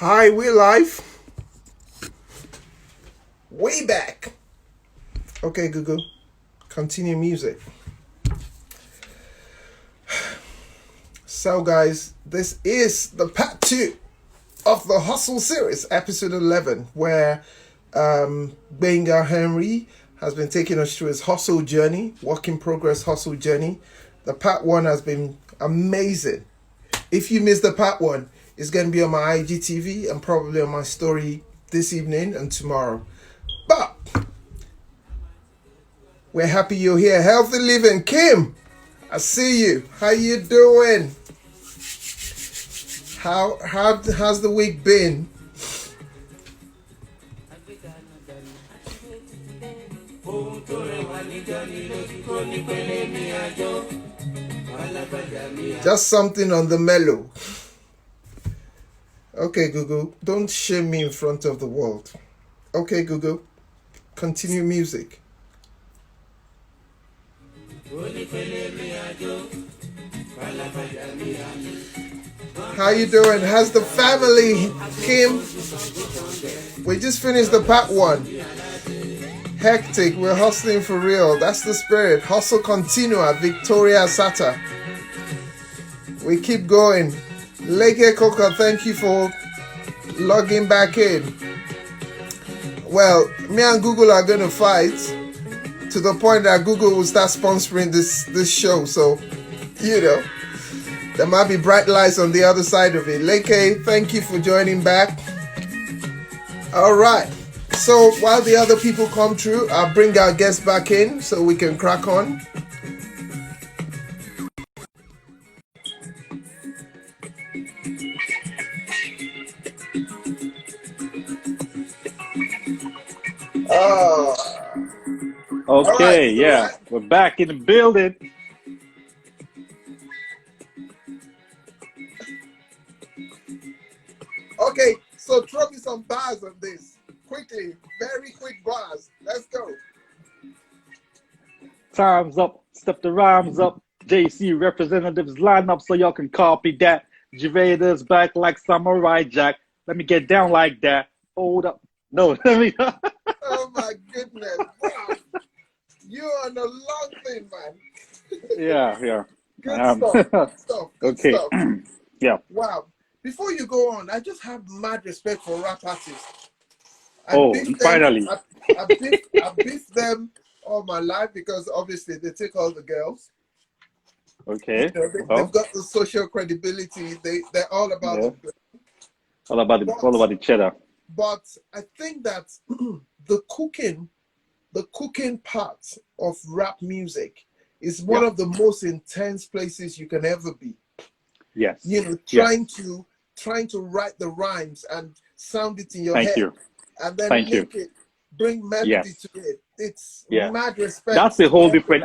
Hi, we're live. Way back. Okay, Google. Continue music. So, guys, this is the part 2 of the Hustle series, episode 11, where Gbenga Henry has been taking us through his hustle journey, work in progress hustle journey. The part 1 has been amazing. If you missed the part 1, it's going to be on my IGTV and probably on my story this evening and tomorrow. But we're happy you're here. Healthy living, Kim. I see you. How you doing? How's the week been? Just something on the mellow. Okay, Google, don't shame me in front of the world. Okay, Google, continue music. How you doing? How's the family, Kim? We just finished the part 1. Hectic, we're hustling for real. That's the spirit. Hustle continua, Victoria Sata. We keep going. Leke Coca, thank you for logging back in. Well, me and Google are going to fight to the point that Google will start sponsoring this show. So, there might be bright lights on the other side of it. Leke, thank you for joining back. All right. So while the other people come through, I'll bring our guests back in so we can crack on. Okay, right, yeah, we're back in the building. Okay, so throw me some bars on this. Quickly, very quick bars. Let's go. Time's up, step the rhymes up. JC representatives line up so y'all can copy that. Javader's back like Samurai Jack. Let me get down like that. Hold up. No, let me. Oh my goodness. Wow. You're on a long thing, man. Yeah. Good stuff. Good Okay. stuff. Yeah. Wow. Before you go on, I just have mad respect for rap artists. Finally. I beef them all my life because obviously they take all the girls. Okay. They've got the social credibility. They're all about the all about the cheddar. But I think that the cooking part of rap music is one of the most intense places you can ever be. Yes. Trying to write the rhymes and sound it in your head. You. And then bring melody to it. It's mad respect. That's the whole different.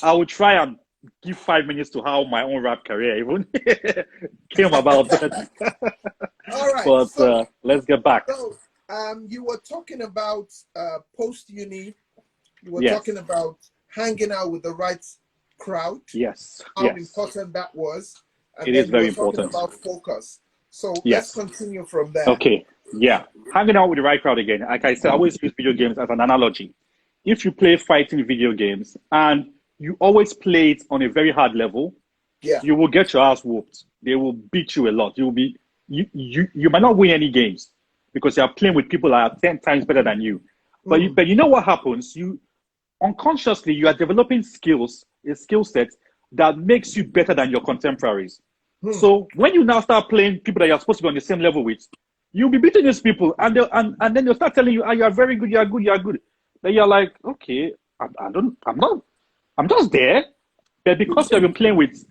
I would try and give 5 minutes to how my own rap career even came about. All right. But let's get back. So, you were talking about post-uni. You were talking about hanging out with the right crowd. Yes. How important that was. And it is very important. About focus. So let's continue from there. Okay. Yeah. Hanging out with the right crowd again. Like I said, I always use video games as an analogy. If you play fighting video games and you always play it on a very hard level, you will get your ass whooped. They will beat you a lot. You might not win any games because you are playing with people that are 10 times better than you. But you know what happens? You unconsciously you are developing a skill set that makes you better than your contemporaries. So when you now start playing people that you're supposed to be on the same level with, you'll be beating these people, and then they'll start telling you, "Oh, you are very good, you are good, you are good." Then you're like, "Okay, I'm just there." But because you've been playing with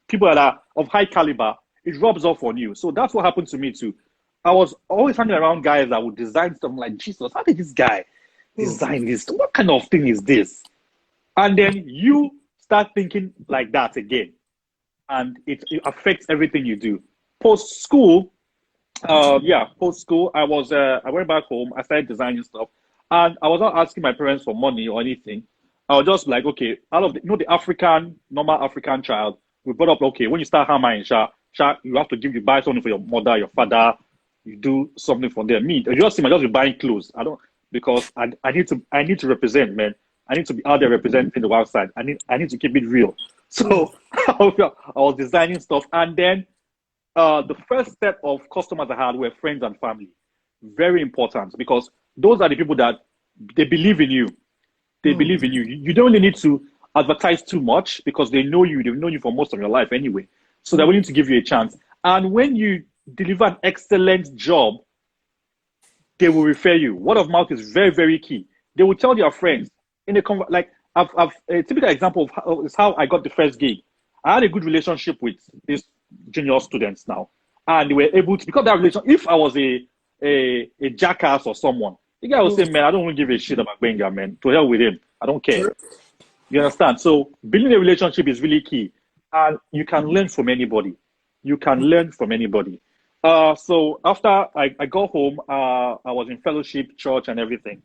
people that are of high caliber, it rubs off on you. So that's what happened to me too. I was always hanging around guys that would design stuff. I'm like, Jesus, how did this guy design this? What kind of thing is this? And then you start thinking like that again, and it affects everything you do. Post school, I went back home. I started designing stuff, and I was not asking my parents for money or anything. I was just like, okay, out of the normal African child, we brought up, okay, when you start hammering, you have to buy something for your mother, your father, you do something for them. Me, you just see me just be buying clothes. I don't, because I need to represent, man. I need to be out there representing the wild side. I need to keep it real. So I was designing stuff, and then the first set of customers I had were friends and family. Very important, because those are the people that they believe in you. They believe in you. You don't really need to advertise too much because they know you. They've known you for most of your life anyway. So they're willing to give you a chance. And when you deliver an excellent job, they will refer you. Word of mouth is very, very key. They will tell their friends in a like I've a typical example of how I got the first gig. I had a good relationship with these junior students now, and they were able to, because that relation. If I was a jackass or someone, the guy will say, "Man, I don't want to give a shit about Gbenga, man. To hell with him. I don't care." You understand? So building a relationship is really key, and you can learn from anybody. You can learn from anybody. So after I got home, I was in fellowship, church, and everything.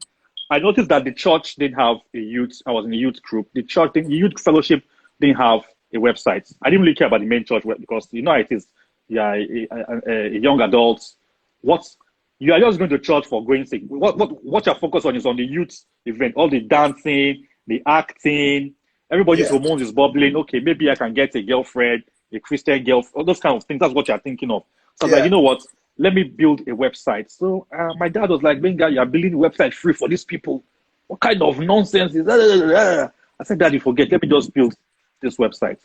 I noticed that the church didn't have a youth. I was in a youth group. The youth fellowship didn't have a website. I didn't really care about the main church because you know how it is. Yeah, a young adult. You are just going to church for going sake. What you're focused on is on the youth event, all the dancing, the acting. Everybody's hormones is bubbling. Okay, maybe I can get a girlfriend, a Christian girlfriend, all those kind of things. That's what you're thinking of. So I was like, you know what? Let me build a website. So my dad was like, Gbenga, you're building a website free for these people. What kind of nonsense is that? I said, Daddy, forget. Let me just build this website.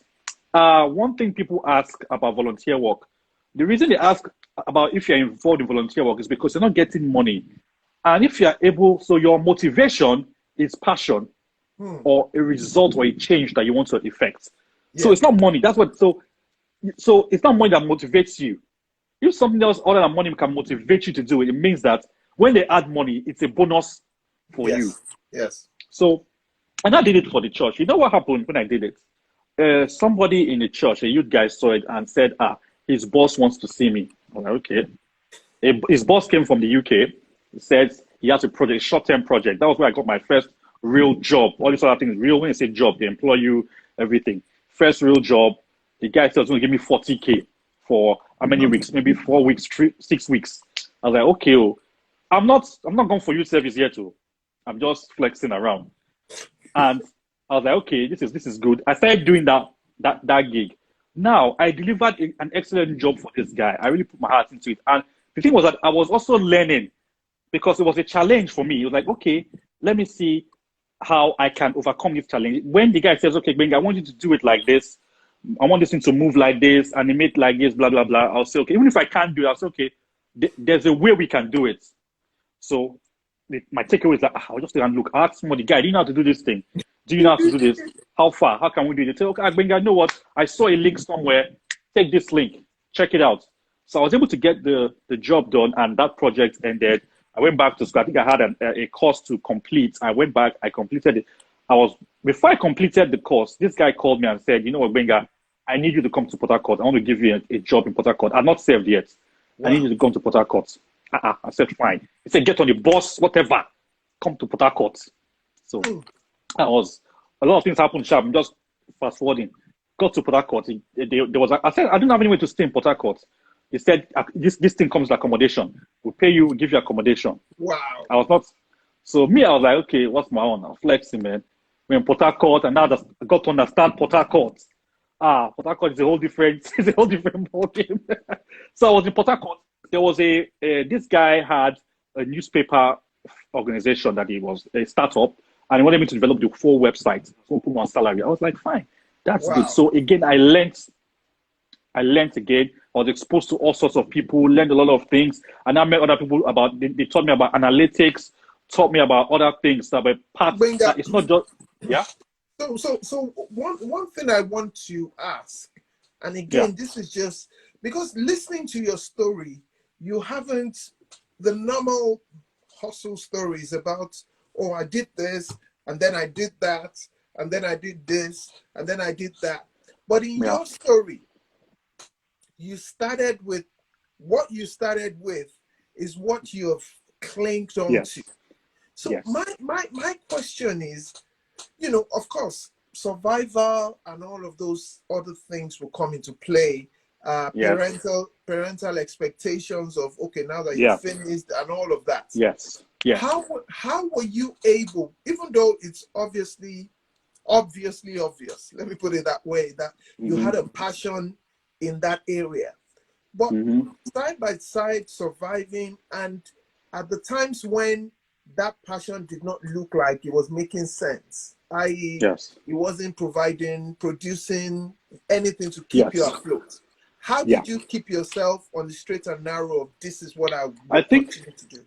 One thing people ask about volunteer work, the reason they ask about if you're involved in volunteer work is because you're not getting money. And if you're able, so your motivation is passion or a result or a change that you want to effect. So it's not money. That's what, so it's not money that motivates you. If something else other than money can motivate you to do it, it means that when they add money, it's a bonus for you. Yes. So, and I did it for the church. You know what happened when I did it? Somebody in the church, a youth guy, saw it and said, his boss wants to see me. I'm like, okay. His boss came from the UK. He said he has a project, short-term project. That was where I got my first real job. All these other things, real, when you say job, they employ you, everything. First real job. The guy said he was going to give me 40K for how many weeks? Maybe 4 weeks, 6 weeks. I was like, okay, I'm not going for youth service yet, too. I'm just flexing around. And I was like, okay, this is good. I started doing that gig. Now I delivered an excellent job for this guy. I really put my heart into it. And the thing was that I was also learning because it was a challenge for me. It was like, okay, let me see how I can overcome this challenge. When the guy says, okay, Gbenga, I want you to do it like this. I want this thing to move like this, animate like this, blah, blah, blah. I'll say, okay, even if I can't do it, I'll say, okay, there's a way we can do it. So my takeaway is like, I'll just take and look, ask somebody, guy, do you know how to do this thing? Do you know how to do this? How far? How can we do it? They say, okay, Gbenga, you know what? I saw a link somewhere. Take this link. Check it out. So I was able to get the job done, and that project ended. I went back to school. I think I had a course to complete. I went back. I completed it. Before I completed the course, this guy called me and said, you know what, Gbenga, I need you to come to Port Harcourt. I want to give you a job in Port Harcourt. I'm not served yet. Wow. I need you to come to Port Harcourt. I said, fine. He said, get on the bus, whatever. Come to Port Harcourt. So a lot of things happened sharp. I'm just fast forwarding. Got to Port Harcourt. I said, I don't have anywhere to stay in Port Harcourt. He said, this thing comes with accommodation. We'll pay you, we'll give you accommodation. Wow. I was not. So me, I was like, okay, what's my own? I'm flexing, man. We're in Port Harcourt, and now I got to understand Port Harcourt. Port Harcourt is a whole different ballgame. So I was in Port Harcourt. There was this guy had a newspaper organization that he was a startup, and he wanted me to develop the full website. So put my salary. I was like, fine, that's good. So again, I learned again. I was exposed to all sorts of people, learned a lot of things, and I met other people they taught me about analytics, taught me about other things that were part. It's not just So one thing I want to ask, and again, this is just because listening to your story, you haven't the normal hustle stories about, oh, I did this, and then I did that, and then I did this, and then I did that. But in your story, you started with what you started with is what you have clinged on to. So my question is, you know, of course, survival and all of those other things will come into play Yes. parental expectations of, okay, now that you've Yeah. finished and all of that. Yes. Yes. How were you able, even though it's obviously obvious, let me put it that way, that you had a passion in that area, but side by side surviving, and at the times when that passion did not look like it was making sense, i.e., Yes. it wasn't producing anything to keep you Yes. afloat. How Yeah. did you keep yourself on the straight and narrow of, this is what I I will think, continue to do?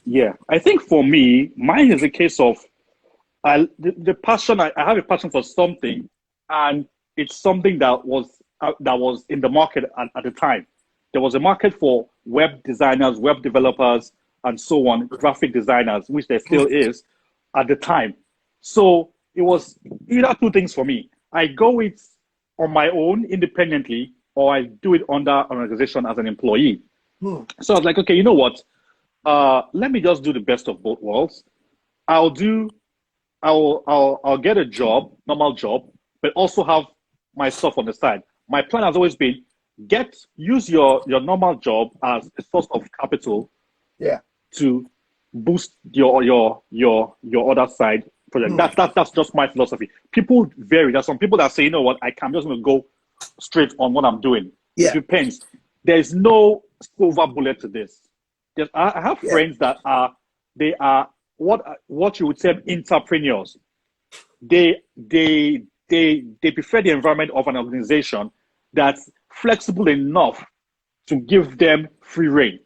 yeah, I think for me, mine is a case of the passion. I have a passion for something, and it's something that was in the market at the time. There was a market for web designers, web developers, and so on, graphic designers, which there still is at the time. So it was either two things for me. I go it on my own independently, or I do it under an organization as an employee. So I was like, okay, you know what? Let me just do the best of both worlds. I'll do I'll get a job, normal job, but also have my stuff on the side. My plan has always been use your normal job as a source of capital Yeah. to boost your other side project. That's just my philosophy. People vary. There's some people that say, you know what, I'm just gonna go straight on what I'm doing. It Yeah. depends. There's no silver bullet to this. I have friends that they are what you would say entrepreneurs. They prefer the environment of an organization that's flexible enough to give them free reign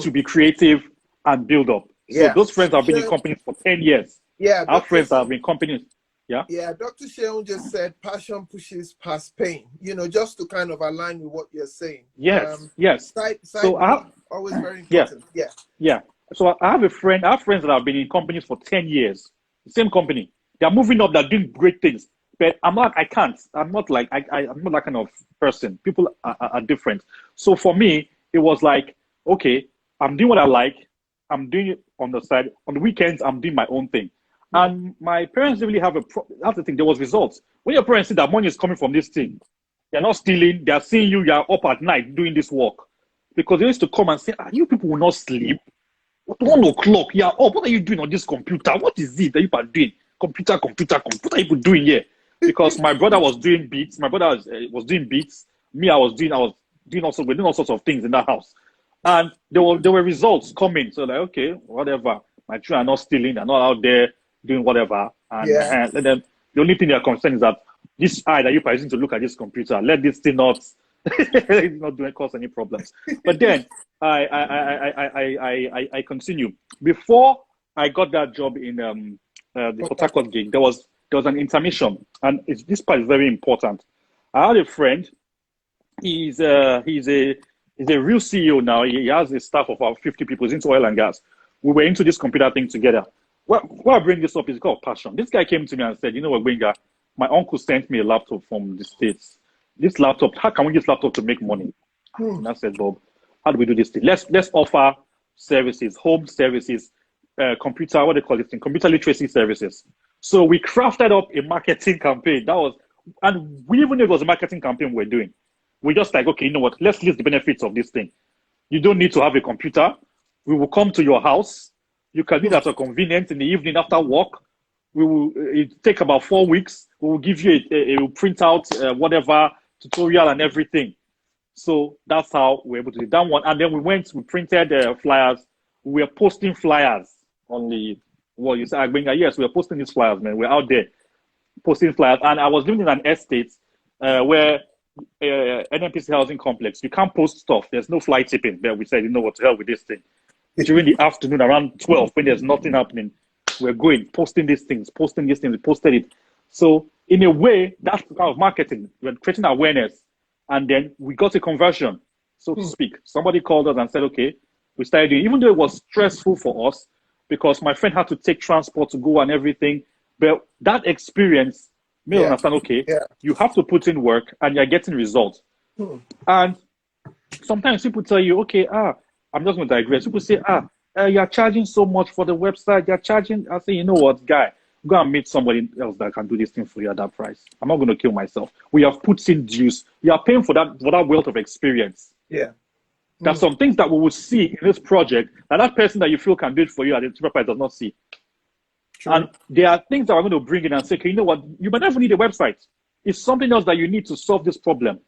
to be creative and build up. So Yeah. those friends have been in companies for 10 years. Yeah. Our friends have been in companies. Yeah. Yeah, Dr. Sheon just said passion pushes past pain, just to kind of align with what you're saying. Yes. Yes. Side So always very yeah. important. Yeah. Yeah. So I have I have friends that have been in companies for 10 years. Same company. They're moving up, they're doing great things. But I can't. I'm not like, I'm not that kind of person. People are different. So for me, it was like, okay, I'm doing what I like. I'm doing it on the side. On the weekends, I'm doing my own thing. And my parents didn't really have that's the thing. There was results. When your parents see that money is coming from this thing, they're not stealing. They're seeing you're up at night doing this work. Because they used to come and say, you people will not sleep. 1 o'clock, yeah. Oh, what are you doing on this computer? What is it that you are doing? Computer. What are you doing here? Because my brother was doing beats. My brother was doing beats. Me, I was doing also, we're doing all sorts of things in that house. And there were results coming. So like, okay, whatever. My children are not stealing. They're not out there doing whatever. And let them. The only thing they're concerned is that this eye that you're using to look at this computer, let this thing not cause any problems. But then I continue. Before I got that job in the Port Harcourt gig, there was an intermission, and this part is very important. I had a friend. He's a real CEO now. He has a staff of about 50 people. He's into oil and gas. We were into this computer thing together. Well, why I bring this up is called passion. This guy came to me and said, you know what, Gbenga, my uncle sent me a laptop from the States. This laptop, how can we use laptop to make money? And I said, Bob, how do we do this thing? Let's offer services, home services, computer, what they call it, computer literacy services. So we crafted up a marketing campaign. And we even knew it was a marketing campaign we're doing. We just like, okay, you know what? Let's list the benefits of this thing. You don't need to have a computer. We will come to your house. You can do that at convenience in the evening after work. It take about 4 weeks. We will give you a printout, whatever tutorial and everything. So that's how we're able to do that one. And then we printed flyers. We were posting flyers on the wall. You say, Gbenga, yes, we're posting these flyers, man. We're out there posting flyers. And I was living in an estate where NNPC housing complex, you can't post stuff. There's no fly tipping. But we said, you know what, to hell with this thing. During the afternoon, around 12, when there's nothing happening, we're posting these things, we posted it. So in a way, that's the kind of marketing. We're creating awareness, and then we got a conversion, so to speak. Somebody called us and said, okay, we started doing, even though it was stressful for us, because my friend had to take transport to go and everything, but that experience made us understand, okay, you have to put in work and you're getting results. And sometimes people tell you, okay, I'm just going to digress. People say, you're charging so much for the website. You're charging. I say, you know what, guy? go and meet somebody else that can do this thing for you at that price. I'm not going to kill myself. We have put in dues. You are paying for that wealth of experience. Yeah. There's some things that we will see in this project that person that you feel can do it for you at the cheaper price does not see. True. And there are things that we're going to bring in and say, okay, you know what? You might never need a website. It's something else that you need to solve this problem.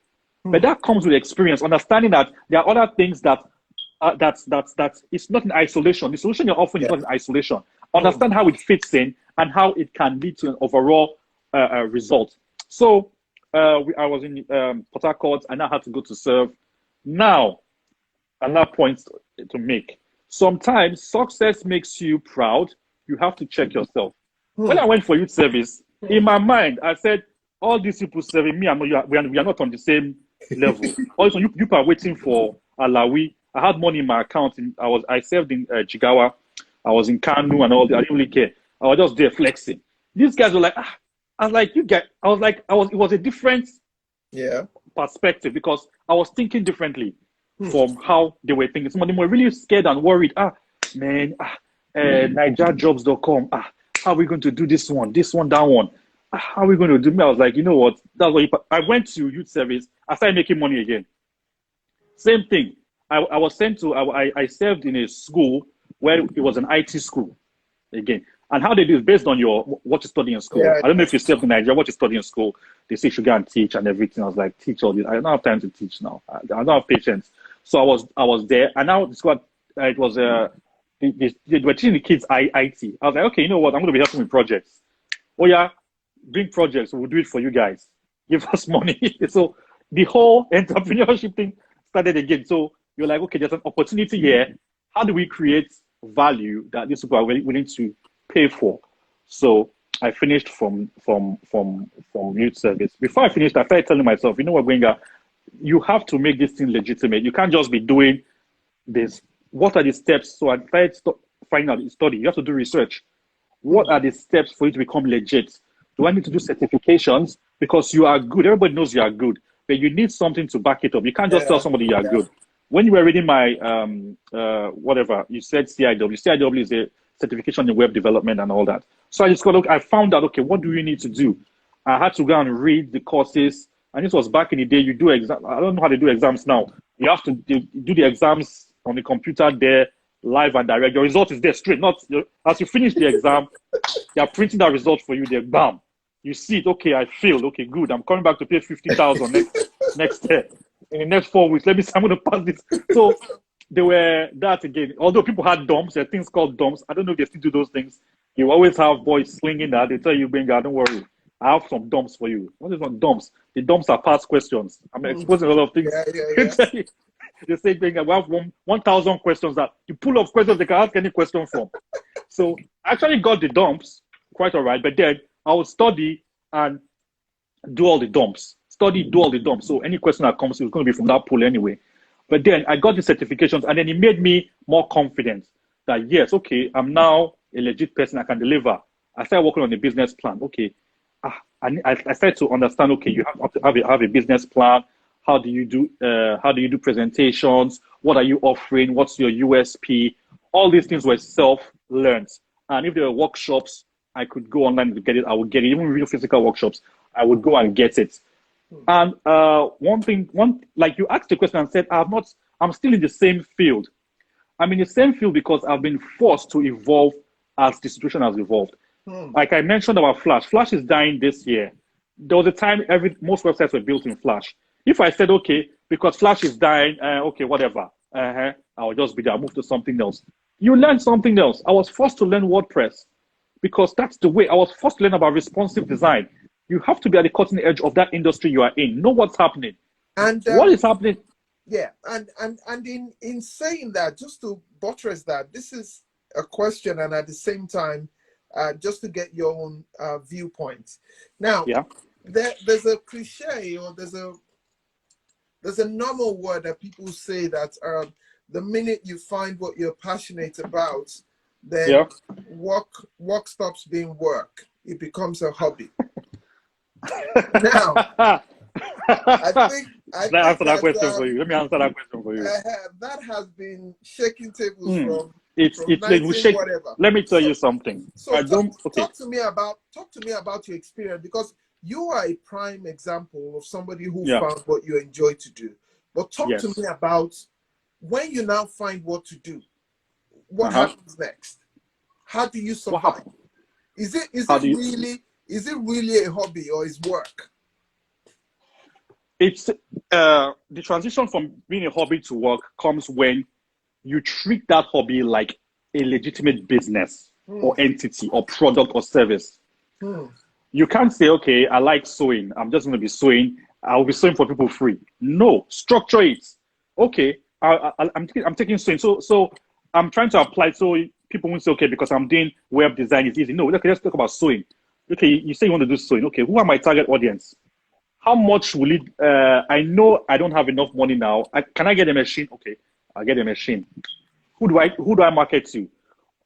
But that comes with experience, understanding that there are other things that it's not in isolation. The solution you're offering is not in isolation. Understand how it fits in and how it can lead to an overall result. So I was in Port Harcourt. I now had to go to serve. Now, another point to make. Sometimes success makes you proud. You have to check yourself. When I went for youth service, in my mind, I said, all these people serving me, we are not on the same level. Also, you are waiting for Alawi. I had money in my account. I served in Jigawa. I was in Kanu and all that. I didn't really care. I was just there flexing. These guys were like, I was like, it was a different perspective because I was thinking differently from how they were thinking. Some of them were really scared and worried. NigerJobs.com. How are we going to do this one, that one? How are we going to do me? I was like, you know what? That's what I went to youth service. I started making money again. Same thing. I was sent to, I served in a school where it was an IT school again. And how they do is based on what you study in school. I don't know if you served in Nigeria, what you study in school. They say you should go and teach and everything. I was like, teach all this. I don't have time to teach now. I don't have patience. So I was there. And now it was they were teaching the kids IT. I was like, okay, you know what? I'm going to be helping with projects. Oh yeah, bring projects. We'll do it for you guys. Give us money. So the whole entrepreneurship thing started again. So you're like, okay, there's an opportunity here. How do we create value that these people are willing to pay for? So I finished from youth service. Before I finished, I started telling myself, you know what, Gbenga, you have to make this thing legitimate. You can't just be doing this. What are the steps? So I started finding out the study. You have to do research. What are the steps for you to become legit? Do I need to do certifications? Because you are good. Everybody knows you are good, but you need something to back it up. You can't just tell somebody you are good. When you were reading my whatever, you said CIW. CIW is a certification in web development and all that. So I found out, okay, what do you need to do? I had to go and read the courses. And this was back in the day. You do exam. I don't know how they do exams now. You have to do the exams on the computer there, live and direct. Your result is there straight. Not as you finish the exam, they are printing that result for you. There, bam. You see it. Okay, I failed. Okay, good. I'm coming back to pay 50,000 next year. In the next 4 weeks, let me see. I'm going to pass this. So they were that again. Although people had dumps, there are things called dumps. I don't know if they still do those things. You always have boys slinging that. They tell you, Gbenga, don't worry. I have some dumps for you. What is one dumps? The dumps are past questions. I'm exposing a lot of things. They say, Gbenga, we have 1,000 questions that you pull off questions they can ask any question from. So I actually got the dumps quite all right, but then I would study and do all the dumps. Do all the dumps. So any question that comes, it's going to be from that pool anyway. But then I got the certifications, and then it made me more confident that yes, okay, I'm now a legit person. I can deliver. I started working on a business plan. Okay, I started to understand. Okay, you have to have a business plan. How do you do presentations? What are you offering? What's your USP? All these things were self-learned. And if there were workshops, I could go online to get it. I would get it. Even real physical workshops, I would go and get it. And like you asked the question and said, I'm still in the same field. I'm in the same field because I've been forced to evolve as the situation has evolved. Like I mentioned about Flash. Flash is dying this year. There was a time most websites were built in Flash. If I said, okay, because Flash is dying, okay, whatever, I'll just be there, I'll move to something else. You learn something else. I was forced to learn WordPress because that's the way. I was forced to learn about responsive design. You have to be at the cutting edge of that industry you are in. Know what's happening. And what is happening. Yeah, and in saying that, just to buttress that, this is a question, and at the same time, just to get your own viewpoint. Now, there's a cliche, or there's a normal word that people say that the minute you find what you're passionate about, then work stops being work. It becomes a hobby. Now, I Let me think answer that question for you. Let me answer that question for you. that has been shaking tables from It will 19 shake. whatever. Let me tell you something. So I don't. Okay. talk to me about your experience, because you are a prime example of somebody who found what you enjoy to do. But talk to me about when you now find what to do. What happens next? How do you survive? Is it really a hobby or is work? It's the transition from being a hobby to work comes when you treat that hobby like a legitimate business or entity or product or service. You can't say, okay, I like sewing. I'm just going to be sewing. I'll be sewing for people free. No, structure it. Okay, I'm taking sewing. So I'm trying to apply so people won't say, okay, because I'm doing web design, it's easy. No, okay, let's talk about sewing. Okay, you say you want to do sewing. Okay, who are my target audience? How much will it? I know I don't have enough money now. Can I get a machine? Okay, I'll get a machine. Who do I market to?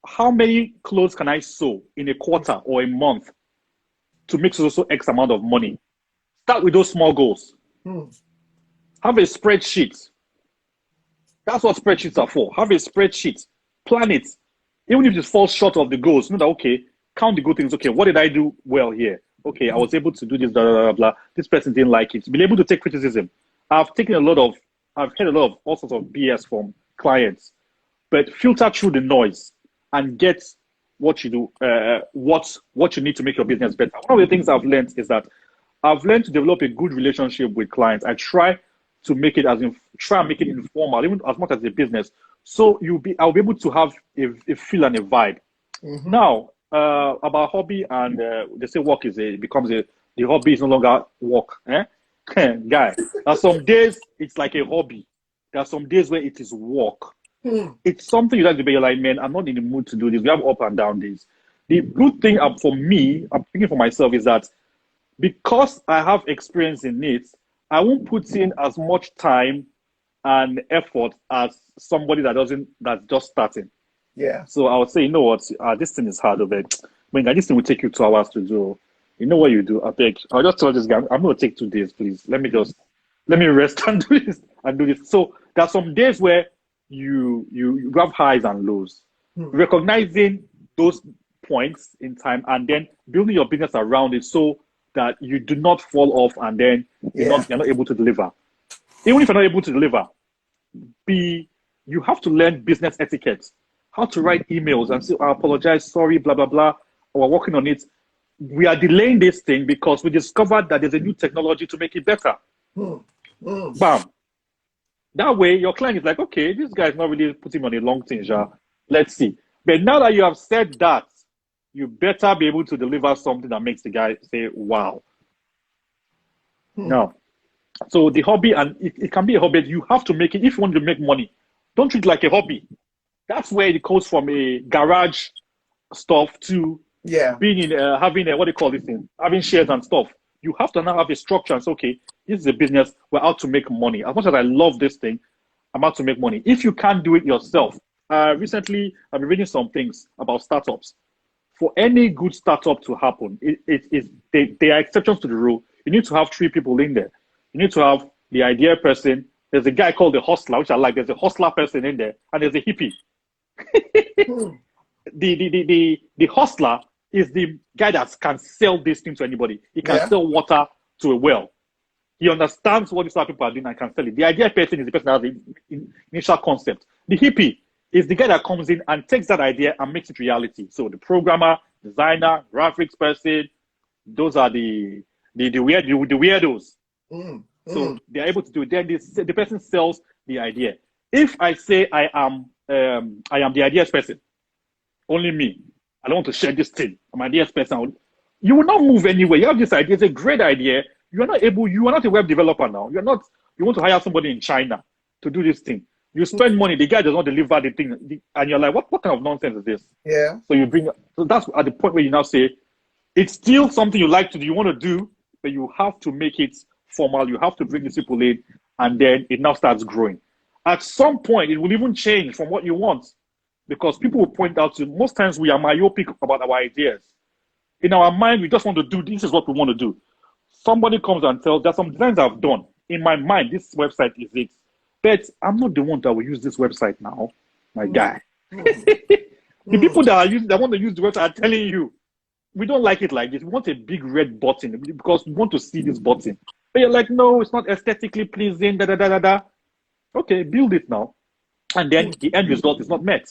How many clothes can I sew in a quarter or a month to make so X amount of money? Start with those small goals. Have a spreadsheet. That's what spreadsheets are for. Have a spreadsheet. Plan it. Even if it falls short of the goals, know that, okay, count the good things. Okay, what did I do well here? Okay, I was able to do this, blah, blah, blah, blah. This person didn't like it. Be able to take criticism. I've heard a lot of all sorts of BS from clients, but filter through the noise and get what you do, what you need to make your business better. One of the things I've learned is that I've learned to develop a good relationship with clients. I try to make it make it informal, even as much as a business. So I'll be able to have a feel and a vibe. Now, about hobby and they say work the hobby is no longer work. Guy, there's some days it's like a hobby. There are some days where it is work. It's something you like to be. You're like, man, I'm not in the mood to do this. We have up and down days. The good thing for me, I'm thinking for myself, is that because I have experience in it, I won't put in as much time and effort as somebody that's just starting. Yeah. So I would say, you know what, this thing is hard, but when this thing will take you 2 hours to do. You know what you do? I'll just tell this guy, I'm going to take 2 days, please. Let me rest and do this. So there are some days where you have highs and lows. Recognizing those points in time and then building your business around it so that you do not fall off and then you're not able to deliver. Even if you're not able to deliver, you have to learn business etiquette, how to write emails and say, I apologize, sorry, blah, blah, blah. We're working on it. We are delaying this thing because we discovered that there's a new technology to make it better. Bam. That way, your client is like, okay, this guy's not really putting on a long thing, let's see. But now that you have said that, you better be able to deliver something that makes the guy say, wow. No. So the hobby, and it can be a hobby, you have to make it, if you want to make money, don't treat it like a hobby. That's where it goes from a garage stuff to being in, having what do you call this thing, having shares and stuff. You have to now have a structure and say, okay, this is a business, we're out to make money. As much as I love this thing, I'm out to make money. If you can't do it yourself, recently I've been reading some things about startups. For any good startup to happen, there are exceptions to the rule. You need to have 3 people in there. You need to have the idea person. There's a guy called the hustler, which I like. There's a hustler person in there, and there's a hippie. The hustler is the guy that can sell this thing to anybody. He can sell water to a well. He understands what these other people are doing and can sell it. The idea person is the person that has the initial concept. The hippie is the guy that comes in and takes that idea and makes it reality. So the programmer, designer, graphics person, those are the weirdos. So they're able to do it. Then the person sells the idea. If I say I am the ideas person, only me, I don't want to share this thing. I'm an ideas person. You will not move anywhere. You have this idea. It's a great idea. You are not a web developer now. You want to hire somebody in China to do this thing. You spend money, the guy does not deliver the thing, and you're like, what kind of nonsense is this? Yeah. So that's at the point where you now say, it's still something you like to do, you want to do, but you have to make it formal. You have to bring the people in, and then it now starts growing. At some point, it will even change from what you want, because people will point out to, most times we are myopic about our ideas. In our mind, we just want to do, this is what we want to do. somebody comes and tells, there's some designs I've done. In my mind, this website is it. But I'm not the one that will use this website now, my guy. The people that want to use the website are telling you, we don't like it like this. We want a big red button because we want to see this button. But you're like, no, it's not aesthetically pleasing, da da da da da. Okay, build it now. And then the end result is not met.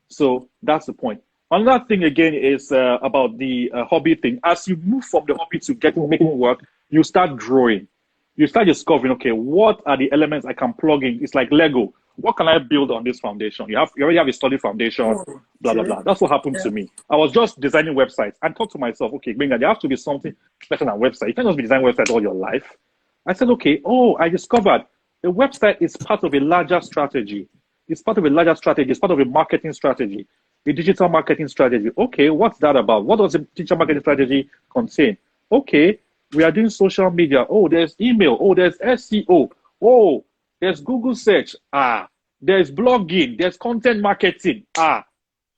So that's the point. Another thing again is about the hobby thing. As you move from the hobby to making it work, you start growing. You start discovering, okay, what are the elements I can plug in? It's like Lego. What can I build on this foundation? You already have a solid foundation, blah, blah, blah. That's what happened to me. I was just designing websites and thought to myself, okay, Gbenga, there has to be something better than website. You can't just be designing websites all your life. I said, okay, I discovered a website is part of a larger strategy. It's part of a larger strategy. It's part of a marketing strategy, a digital marketing strategy. Okay, what's that about? What does a digital marketing strategy contain? Okay, we are doing social media. Oh, there's email. Oh, there's SEO. Oh, there's Google search. There's blogging. There's content marketing.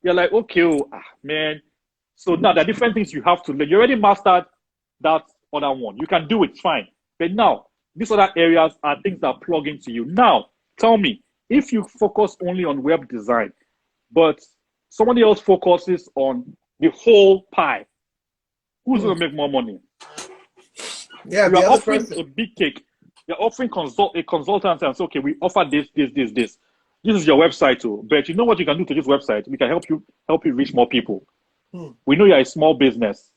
You're like, okay, man. So now there are different things you have to learn. You already mastered that other one. You can do it, fine. But now, these other areas are things that plug into you. Now, tell me, if you focus only on web design, but somebody else focuses on the whole pie, who's going to make more money? Yeah, you are offering a big cake. You're offering a consultant and say, okay, we offer this. This is your website too. But you know what you can do to this website? We can help you reach more people. We know you're a small business.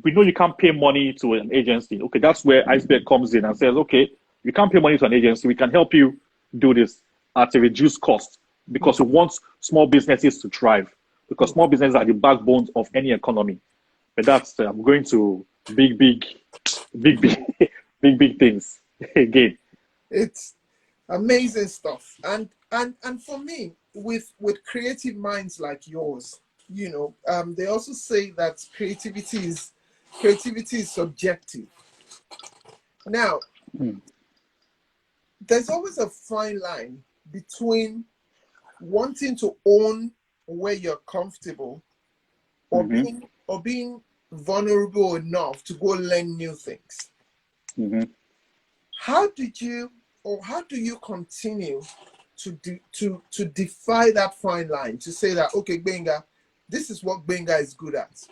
We know you can't pay money to an agency. Okay, that's where Iceberg comes in and says, okay, you can't pay money to an agency. We can help you do this at a reduced cost because we want small businesses to thrive because small businesses are the backbones of any economy. But that's, I'm going to big things again. It's amazing stuff. And for me, with creative minds like yours, you know, they also say that creativity is subjective. Now, there's always a fine line between wanting to own where you're comfortable or being vulnerable enough to go learn new things. How do you continue to defy that fine line, to say that, okay, Gbenga, this is what Gbenga is good at?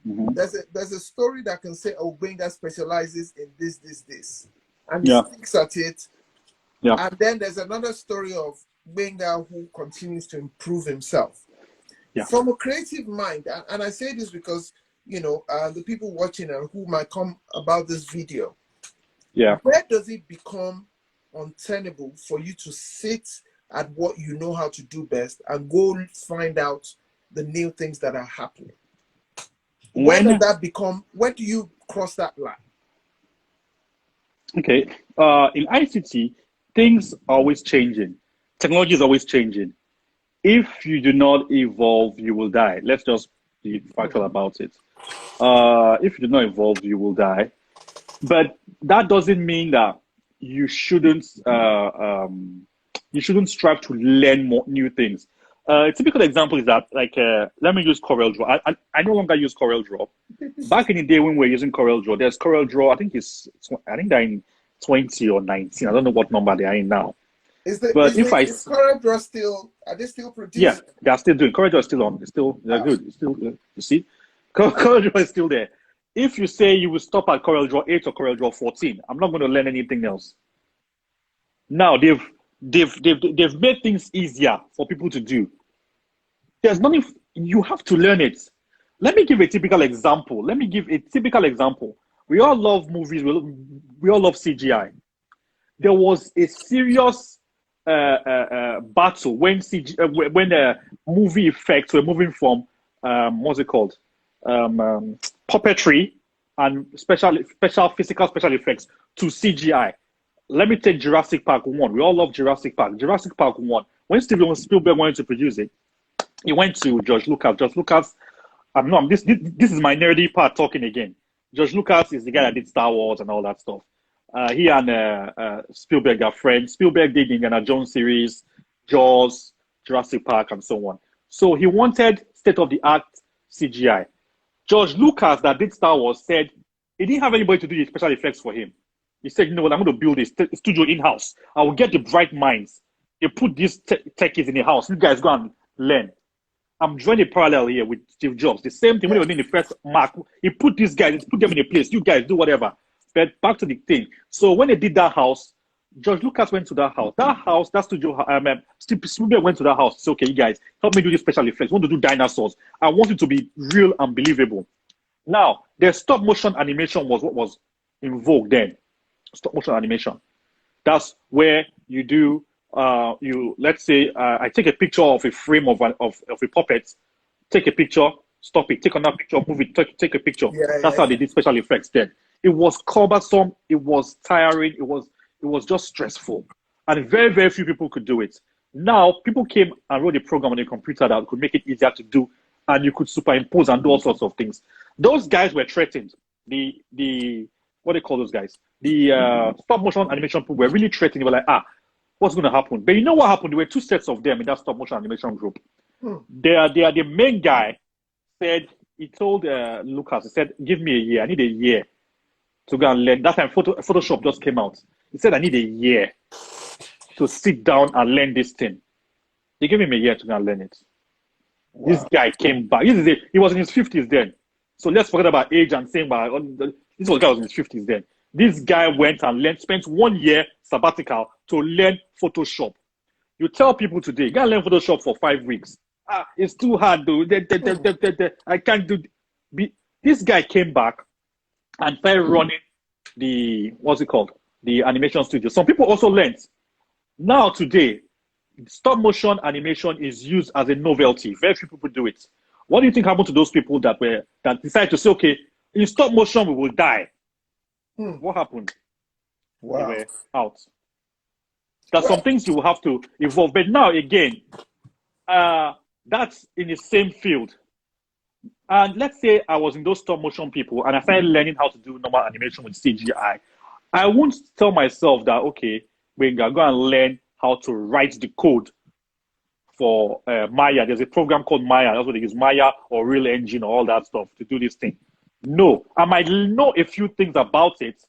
There's a story that can say, oh, Gbenga specializes in this, and he sticks at it. And then there's another story of Gbenga who continues to improve himself. From a creative mind, and I say this because, you know, the people watching and who might come about this video, where does it become untenable for you to sit at what you know how to do best and go find out the new things that are happening? When do you cross that line? Okay, in ICT, things are always changing. Technology is always changing. If you do not evolve, you will die. Let's just be factual about it. If you do not evolve, you will die. But that doesn't mean that you shouldn't strive to learn more new things. A typical example is that, like, let me use CorelDRAW. I no longer use CorelDRAW. Back in the day when we were using CorelDRAW, there's CorelDRAW. I think they're in 20 or 19. I don't know what number they are in now. Is CorelDRAW still? Are they still producing? Yeah, they are still doing. CorelDRAW is still on. They're good. It's still, you see, CorelDRAW is still there. If you say you will stop at CorelDRAW 8 or CorelDRAW 14, I'm not going to learn anything else. Now they've made things easier for people to do. There's nothing, you have to learn it. Let me give a typical example. We all love movies. We all love CGI. There was a serious battle when movie effects were moving from what's it called, puppetry and special effects to CGI. Let me take Jurassic Park 1. We all love Jurassic Park. Jurassic Park 1. When Steven Spielberg wanted to produce it, he went to George Lucas. George Lucas, this is my nerdy part talking again. George Lucas is the guy that did Star Wars and all that stuff. He and Spielberg are friends. Spielberg did Indiana Jones series, Jaws, Jurassic Park, and so on. So he wanted state-of-the-art CGI. George Lucas, that did Star Wars, said, He didn't have anybody to do the special effects for him. He said, you know what, I'm going to build a studio in-house. I will get the bright minds. They put these techies in the house. You guys go and learn. I'm drawing a parallel here with Steve Jobs. The same thing when he was in the first Mac. He put these guys, put them in a place. You guys do whatever. But back to the thing. So when they did that house, George Lucas went to that house. That studio, Steve Spielberg went to that house. Said, okay, you guys, help me do these special effects. I want to do dinosaurs. I want it to be real and believable. Now, the stop motion animation was what was in vogue then. Stop motion animation. That's where you do, let's say, I take a picture of a frame of a puppet, take a picture, stop it, take another picture, move it, take a picture. That's how they did special effects then. It was cumbersome, it was tiring, it was just stressful. And very, very few people could do it. Now, people came and wrote a program on a computer that could make it easier to do, and you could superimpose and do all sorts of things. Those guys were threatened. The what do they call those guys? The stop motion animation people were really threatened. They were like, what's going to happen? But you know what happened? There were two sets of them in that stop motion animation group. The main guy said, he told Lucas, he said, give me a year. I need a year to go and learn. That time Photoshop just came out. He said, I need a year to sit down and learn this thing. They gave him a year to go and learn it. Wow. This guy came back. He was in his 50s then. So let's forget about age and saying, this guy was in his 50s then. This guy went and spent 1 year sabbatical to learn Photoshop. You tell people today, you gotta learn Photoshop for 5 weeks. It's too hard though. I can't do. This guy came back and started running the animation studio. Some people also learned. Now today, stop motion animation is used as a novelty. Very few people do it. What do you think happened to those people that decided to say, okay, in stop motion we will die? What happened? Wow. They were out. There's some things you will have to evolve. But now again, that's in the same field. And let's say I was in those stop motion people and I started learning how to do normal animation with CGI. I won't tell myself that, okay, we're going to go and learn how to write the code for Maya. There's a program called Maya. That's what they use, Maya or Real Engine or all that stuff to do this thing. No, I might know a few things about it,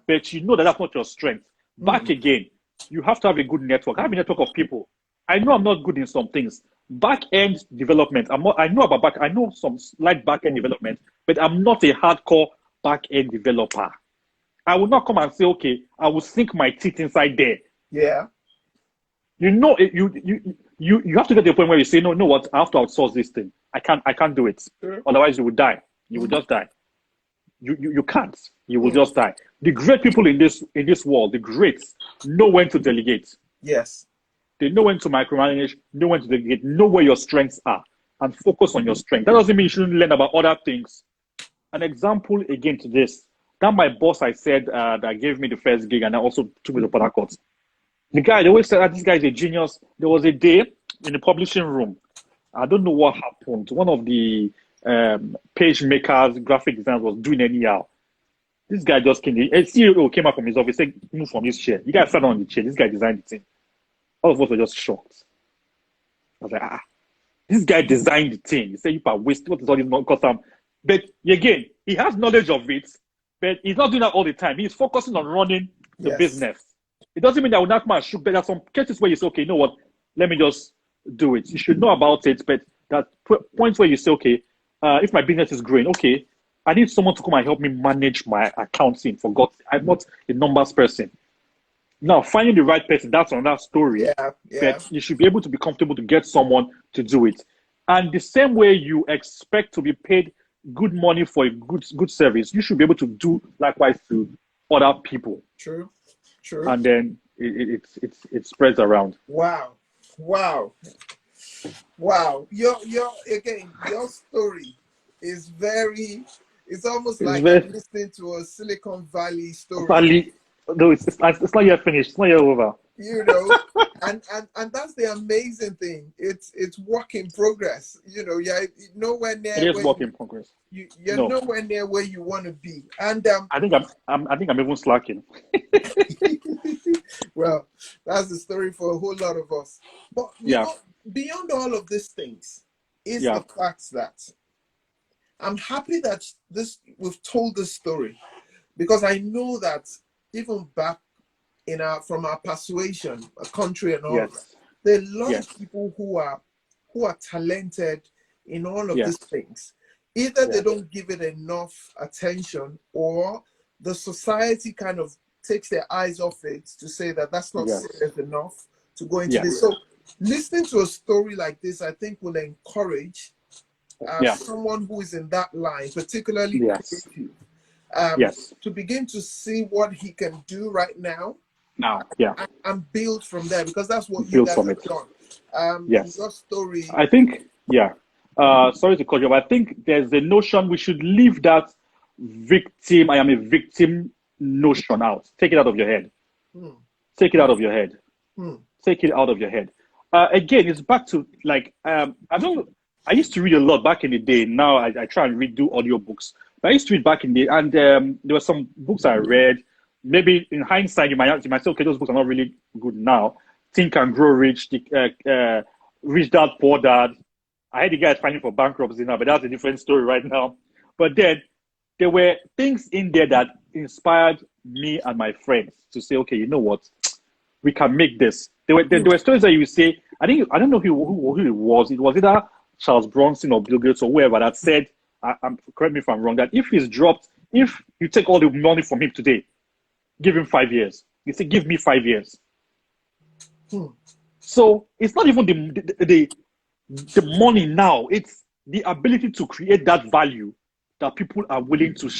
but you know that's not your strength. Back again, you have to have a good network. I have a network of people. I know I'm not good in some things. Back-end development, I know some slight back-end development, but I'm not a hardcore back-end developer. I will not come and say, okay, I will sink my teeth inside there. Yeah. You know, you have to get to the point where you say, no, what? I have to outsource this thing. I can't do it. Otherwise, you will die. You will just die. You can't. You will just die. The great people in this world, the greats, know when to delegate. Yes. They know when to micromanage, know when to delegate, know where your strengths are, and focus on your strength. That doesn't mean you shouldn't learn about other things. An example again to this, that my boss, I said, that gave me the first gig and I also took me to Port Harcourt. The guy, they always said that this guy is a genius. There was a day in the publishing room. I don't know what happened. One of the page makers, graphic designers was doing anyhow. This guy just came. A CEO came up from his office, said, move from this chair. You guys sat on the chair. This guy designed the thing. All of us were just shocked. I was like, this guy designed the thing. He said, you are wasting. What is all this nonsense? But again, he has knowledge of it, but he's not doing that all the time. He's focusing on running the business. It doesn't mean that I will not come and shoot, but there are some cases where you say, okay, you know what? Let me just do it. You should know about it, but that points where you say, okay, if my business is growing, okay, I need someone to come and help me manage my accounting. For God, I'm not a numbers person. Now, finding the right person, that's another story. But you should be able to be comfortable to get someone to do it. And the same way you expect to be paid good money for a good service, you should be able to do likewise to other people. True. And then it spreads around. Wow. Your story is it's almost like I'm listening to a Silicon Valley story. No, it's not yet finished. It's not yet over. You know, and that's the amazing thing. It's work in progress. You know, nowhere near. It is work in progress. You're nowhere near where you want to be. And I think I'm even slacking. Well, that's the story for a whole lot of us. But you know, beyond all of these things is the fact that I'm happy that we've told this story, because I know that even back in from our persuasion, a country and all that, there are a lot of people who are talented in all of these things. Either they don't give it enough attention, or the society kind of takes their eyes off it to say that that's not serious enough to go into this. So listening to a story like this, I think, will encourage someone who is in that line, particularly creative, to begin to see what he can do right now. And build from there, because that's what you guys have done. Your story. I think, sorry to cut you, but I think there's a notion we should leave that victim, I am a victim notion out. Take it out of your head. Take it out of your head. Take it out of your head. Again, it's back to like, I used to read a lot back in the day. Now I try and do audiobooks. But I used to read back in the day, and there were some books I read. Maybe in hindsight, you might say, okay, those books are not really good now. Think and Grow Rich, Rich Dad, Poor Dad. I had the guys fighting for bankruptcy now, but that's a different story right now. But then there were things in there that inspired me and my friends to say, okay, you know what? We can make this. There were stories that you would say, I don't know who it was. It was either Charles Bronson or Bill Gates or whoever that said, correct me if I'm wrong, that if you take all the money from him today, give him 5 years. You say, give me 5 years. So it's not even the money now. It's the ability to create that value that people are willing to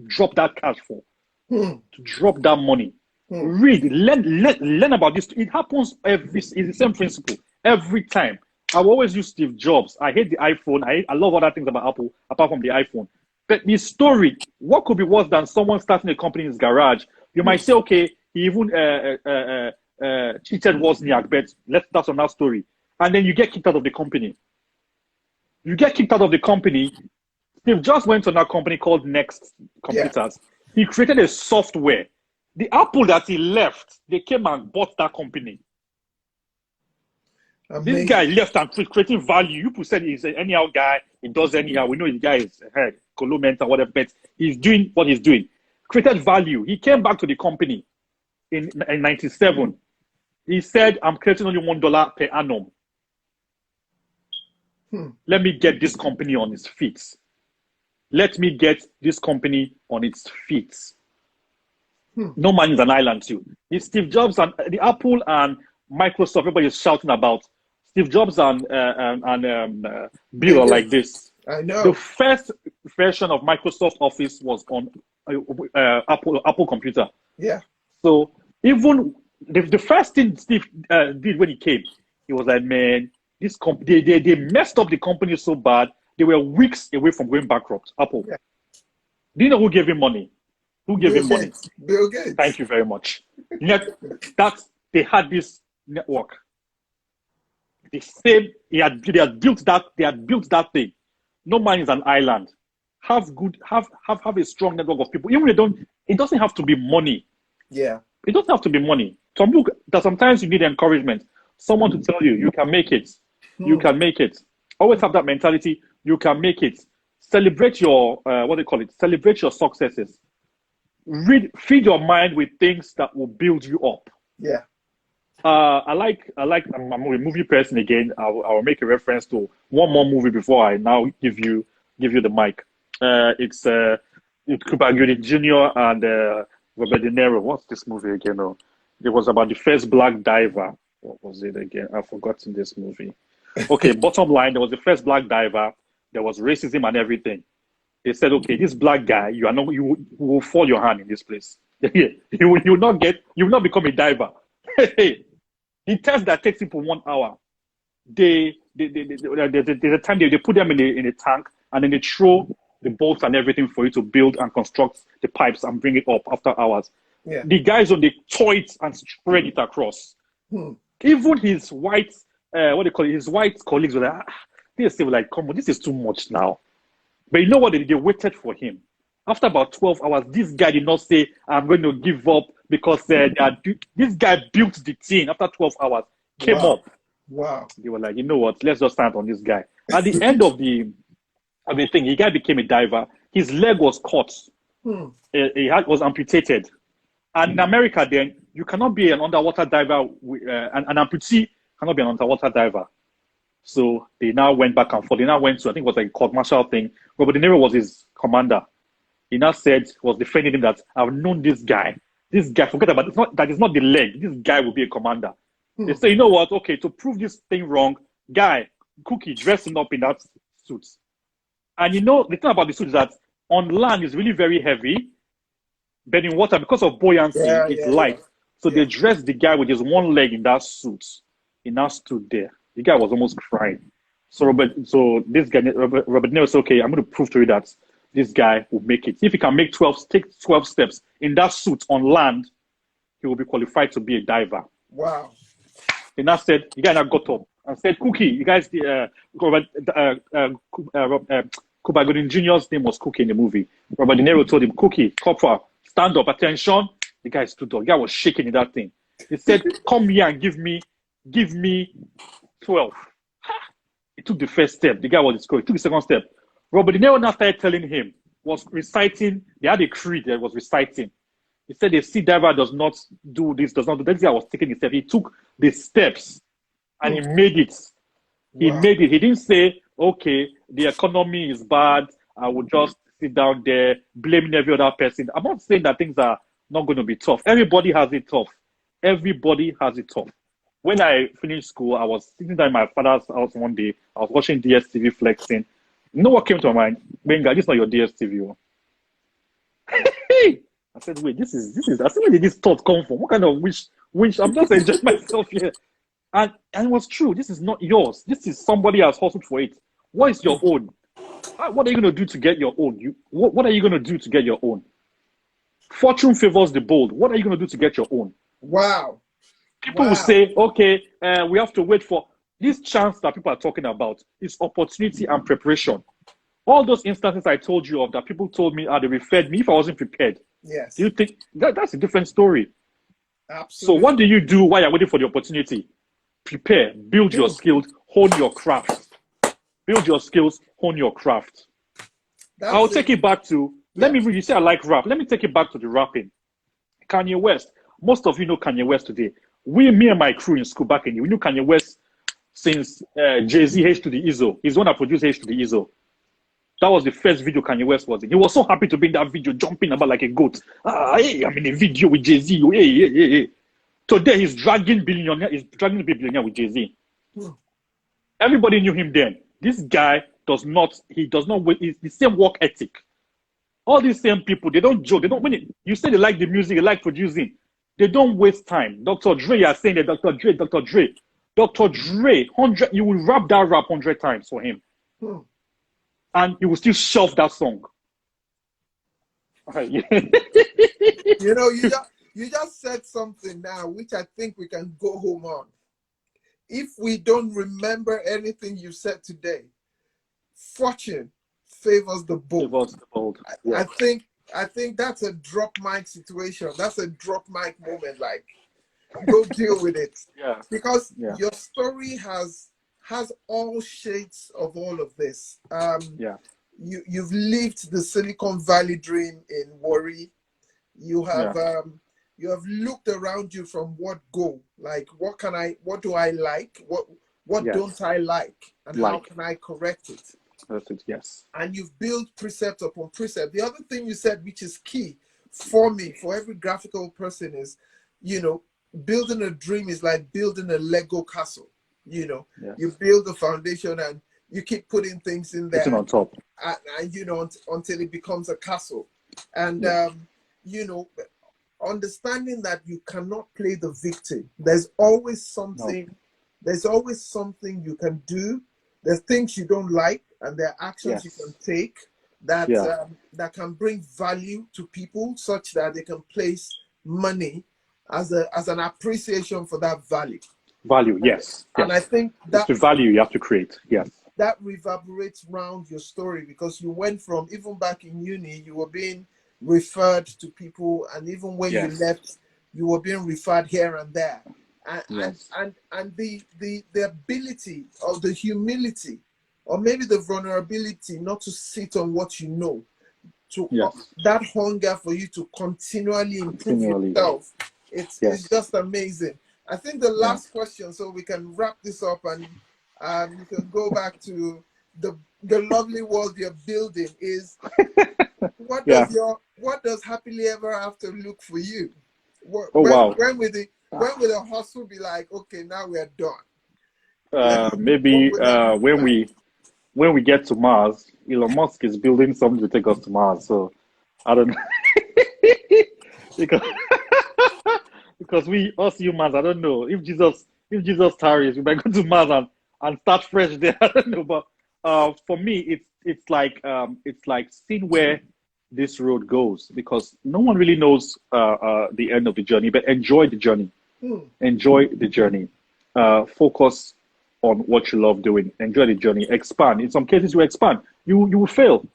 drop that cash for, to drop that money. Read, learn about this. It happens it's the same principle every time. I always use Steve Jobs. I hate the iPhone. I love other things about Apple apart from the iPhone. But the story, what could be worse than someone starting a company in his garage? You might say, okay, he even cheated Wozniak, but that's another story. And then you get kicked out of the company. Steve Jobs went to another company called Next Computers. He created a software. The Apple that he left, they came and bought that company. Amazing. This guy left and creating value. You said he's an anyhow guy. He does anyhow. We know the guy is head, mental, whatever, but he's doing what he's doing. Created value. He came back to the company in 97. He said, I'm creating only $1 per annum. Let me get this company on its feet. Let me get this company on its feet. No man is an island too. It's Steve Jobs and the Apple and Microsoft. Everybody is shouting about Steve Jobs and Bill are like this. I know. The first version of Microsoft Office was on Apple computer. Yeah. So even the first thing Steve did when he came, he was like, man, this company they messed up the company so bad. They were weeks away from going bankrupt. Apple. Yeah. Do you know who gave him money? Who gave him money? Bill Gates. Thank you very much. Yet they had this network. The same they had built that thing. No man is an island. Have a strong network of people. Even it doesn't have to be money. Yeah. It doesn't have to be money. Sometimes you need encouragement. Someone to tell you can make it. You can make it. Always have that mentality. You can make it. Celebrate your celebrate your successes. Feed your mind with things that will build you up. Yeah. I'm a movie person again. I'll make a reference to one more movie before I now give you the mic. It's Cuba Gooding Jr. and Robert De Niro. What's this movie again? Oh, it was about the first black diver. What was it again? I've forgotten this movie. Okay, bottom line, there was the first black diver. There was racism and everything. They said, okay, this black guy, you will fall your hand in this place. you will not become a diver. The test that takes people 1 hour, there's a time they put them in a tank and then they throw the bolts and everything for you to build and construct the pipes and bring it up after hours. Yeah. The guys on the tow it and spread it across. Even his white, his white colleagues were like, they were like, come on, this is too much now. But you know what? They waited for him. After about 12 hours, this guy did not say, I'm going to give up because this guy built the thing after 12 hours, came up. Wow. They were like, you know what? Let's just stand on this guy. At the end of the thing, the guy became a diver. His leg was cut. He was amputated. And in America, then, you cannot be an underwater diver, an amputee cannot be an underwater diver. So they now went back and forth. They now went to, I think it was like a court martial thing. Robert De Niro was his commander. He now said, was defending him that I've known this guy. This guy, forget about it. That is not the leg. This guy will be a commander. They say, you know what? Okay, to prove this thing wrong, guy, Cookie, dressing up in that suit. And you know, the thing about the suit is that on land is really very heavy, but in water, because of buoyancy, it's light. So they dressed the guy with his one leg in that suit. He now stood there. The guy was almost crying. So this guy, Robert De Niro said, okay, I'm going to prove to you that this guy will make it. If he can take 12 steps in that suit on land, he will be qualified to be a diver. Wow. He now said, the guy now got up and said, Cookie, you guys, Cuba Gooding Jr.'s name was Cookie in the movie. Robert De Niro told him, Cookie, Copper, stand up, attention. The guy stood up. The guy was shaking in that thing. He said, come here and give me 12. He took the first step. The guy was discouraged. He took the second step. Robert De Niro now started telling him, was reciting. They had a creed that was reciting. He said, a sea diver does not do this, does not do that. This guy was taking the step. He took the steps and he made it. He made it. He didn't say, okay, the economy is bad. I will just sit down there blaming every other person. I'm not saying that things are not going to be tough. Everybody has it tough. Everybody has it tough. When I finished school, I was sitting down in my father's house one day. I was watching DSTV flexing. You know what came to my mind? Gbenga, this is not your DSTV. I said, wait, this is. I said, where did this thought come from? What kind of wish? I'm just enjoying myself here. And it was true. This is not yours. This is somebody has hustled for it. What is your own? What are you going to do to get your own? What are you going to do to get your own? Fortune favors the bold. What are you going to do to get your own? Wow. People will say, okay, we have to wait for this chance that people are talking about. Is opportunity and preparation. All those instances I told you of that people told me, they referred me if I wasn't prepared. Yes. Do you think that's a different story? Absolutely. So what do you do while you're waiting for the opportunity? Prepare, build your skills, hone your craft. Build your skills, hone your craft. I'll take it back to, you say I like rap. Let me take it back to the rapping. Kanye West. Most of you know Kanye West today. Me and my crew in school back in we knew Kanye West since Jay-Z H to the Izzo. He's the one that produced H to the Izzo. That was the first video Kanye West was in. He was so happy to be in that video, jumping about like a goat. Hey, I'm in a video with Jay-Z. Hey. Today he's dragging to be a billionaire with Jay-Z. Everybody knew him then. This guy does not wait. It's the same work ethic. All these same people, they don't joke. They don't you say they like the music, they like producing. They don't waste time. Dr. Dre, you are saying that Dr. Dre, 100, you will rap that rap 100 times for him. And he will still shelf that song. You know, you just said something now, which I think we can go home on. If we don't remember anything you said today, fortune favors the bold. Yeah. I think that's a drop mic situation. That's a drop mic moment. Like, go deal with it. Yeah. Because your story has all shades of all of this. You've lived the Silicon Valley dream in Warri. You have looked around you from what go, like what do I like, what don't I like, and how can I correct it? Perfect. Yes. And you've built precept upon precept. The other thing you said, which is key for me, for every graphical person, is, building a dream is like building a Lego castle. You build the foundation and you keep putting things in there. Putting on top. And until it becomes a castle. And, understanding that you cannot play the victim. There's always something. No. There's always something you can do. There's things you don't like, and there are actions you can take that that can bring value to people, such that they can place money as an appreciation for that value. Value, yes. And I think that's the value you have to create. Yes. That reverberates around your story, because you went from, even back in uni, you were being referred to people, and even when you left, you were being referred here and there. And the ability, or the humility, or maybe the vulnerability not to sit on what you know, to Yes. that hunger for you to continually improve yourself. It's just amazing. I think the last question, so we can wrap this up and you can go back to the lovely world you're building, is what does happily ever after look for you? When will the hustle be like, okay, now we're done? Maybe when we get to Mars, Elon Musk is building something to take us to Mars. So I don't know. because we us humans, I don't know. If Jesus tarries, we might go to Mars and start fresh there. I don't know. But for me, it's like seeing where this road goes, because no one really knows the end of the journey. But enjoy the journey. Enjoy the journey. Focus on what you love doing. Enjoy the journey. Expand. In some cases, you expand. You will fail.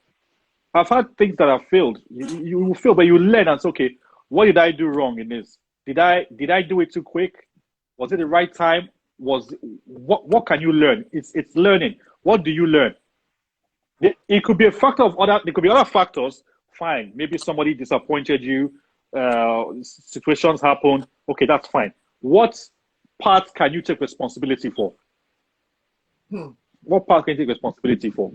I've had things that have failed. You will fail, but you learn and say, okay, what did I do wrong in this? Did I do it too quick? Was it the right time? What can you learn? It's learning. What do you learn? It could be a factor of other. There could be other factors. Fine. Maybe somebody disappointed you. Situations happen. Okay, that's fine. What part can you take responsibility for? What part can you take responsibility for?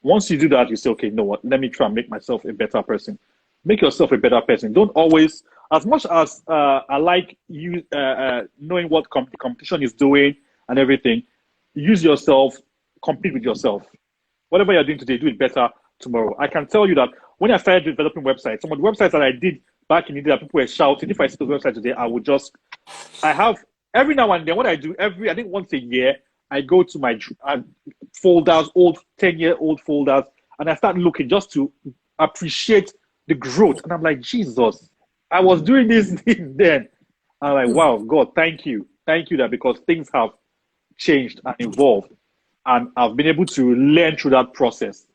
Once you do that, you say, okay, you know what? Let me try and make myself a better person. Make yourself a better person. Don't always, as much as I like you knowing what the competition is doing and everything, use yourself, compete with yourself. Whatever you're doing today, do it better tomorrow. I can tell you that when I started developing websites, some of the websites that I did back in the day that people were shouting, if I see the website today, I have, every now and then, what I do, I think once a year, I go to my folders, old 10-year-old folders, and I start looking just to appreciate the growth. And I'm like, Jesus, I was doing this thing then. I'm like, wow, God, thank you. Thank you that, because things have changed and evolved. And I've been able to learn through that process.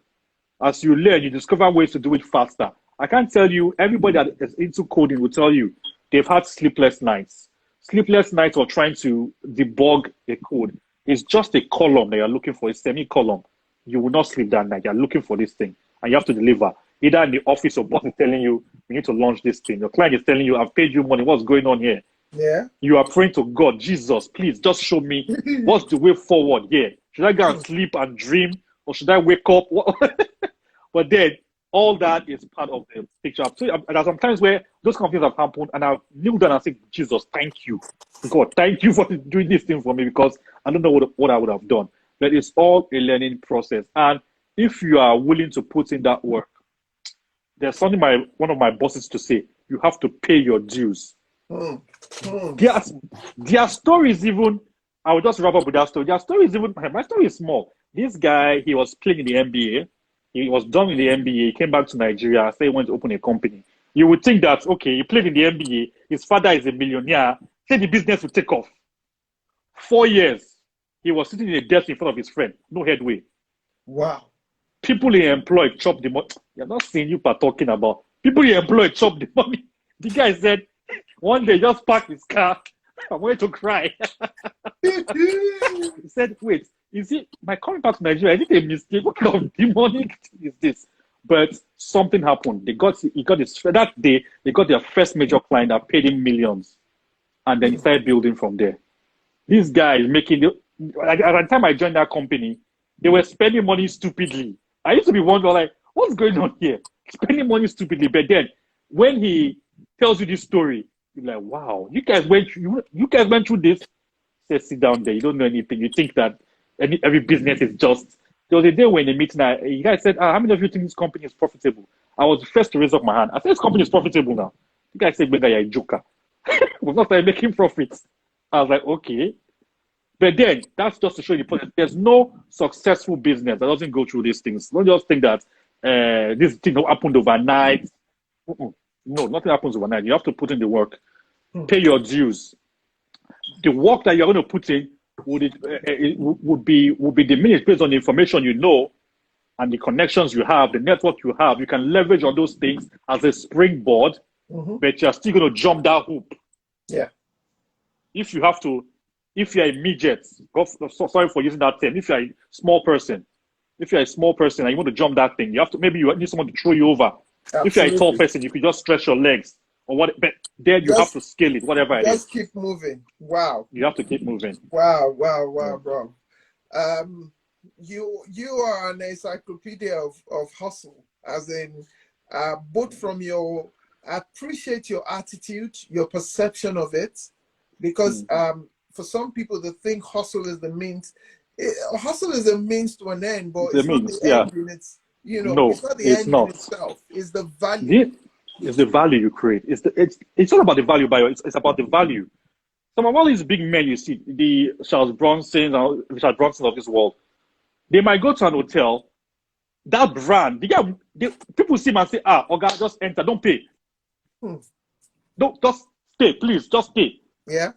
As you learn, you discover ways to do it faster. I can't tell you, everybody that is into coding will tell you they've had sleepless nights. Sleepless nights or trying to debug a code. It's just a column that you're looking for, a semi-column. You will not sleep that night. You're looking for this thing, and you have to deliver. Either in the office, or boss is telling you, we need to launch this thing. Your client is telling you, I've paid you money. What's going on here? Yeah. You are praying to God, Jesus, please just show me what's the way forward here. Should I go and sleep and dream, or should I wake up? But then, all that is part of the picture. So there are some times where those kind of things have happened, and I've kneeled down and said, Jesus, thank you. God, thank you for doing this thing for me, because I don't know what I would have done. But it's all a learning process. And if you are willing to put in that work, there's something one of my bosses to say, you have to pay your dues. Their stories even, I will just wrap up with that story. Their stories even, my story is small. This guy, he was playing in the NBA. He was done with the NBA. He came back to Nigeria. Said he wanted to open a company. You would think that, okay, he played in the NBA. His father is a millionaire. Say the business would take off. 4 years, he was sitting in a desk in front of his friend. No headway. Wow. People he employed chop the money. You're not seeing you are talking about. People he employed chop the money. The guy said, one day just parked his car. I wanted to cry. He said, wait, is it my coming back to Nigeria? Is it a mistake? What kind of demonic thing is this? But something happened. That day, they got their first major client that paid him millions. And then he started building from there. This guy is making, at the time I joined that company, they were spending money stupidly. I used to be wondering, like, what's going on here? Spending money stupidly. But then, when he tells you this story, you're like, wow, you guys went through this. Say, sit down there. You don't know anything. You think that every business is just. There was a day when in a meeting, you guys said, how many of you think this company is profitable? I was the first to raise up my hand. I said, this company is profitable now. You guys said, Gbenga, you're a joker. We've not started making profits. I was like, okay. But then, that's just to show you, there's no successful business that doesn't go through these things. Don't just think that this thing happened overnight. No, nothing happens overnight. You have to put in the work. Pay your dues. The work that you're going to put in would be diminished based on the information you know and the connections you have, the network you have. You can leverage on those things as a springboard, but you're still going to jump that hoop. Yeah. If you're a midget, sorry for using that term, if you're a small person and you want to jump that thing, you need someone to throw you over. If you're a tall Absolutely. person, you could just stretch your legs or what, but then you have Just to scale it, whatever it is. just keep moving. Wow. You have to keep moving. Wow, wow, Yeah. wow, bro. You are an encyclopedia of hustle, as in both from your, I appreciate your attitude, your perception of it, because for some people they think hustle is the means. Hustle is a means to an end, but The it's not the means, yeah. end in its, you know, No, it's not the it's end in not. itself. It's the value. It's the value you create. It's not about the value, bio. It's about the value. Some of all these big men you see, the Charles Bronson, Richard Bronson of this world, they might go to an hotel. That brand, people see him and say, okay, just enter, don't pay. Don't just stay, please, just stay. Yeah.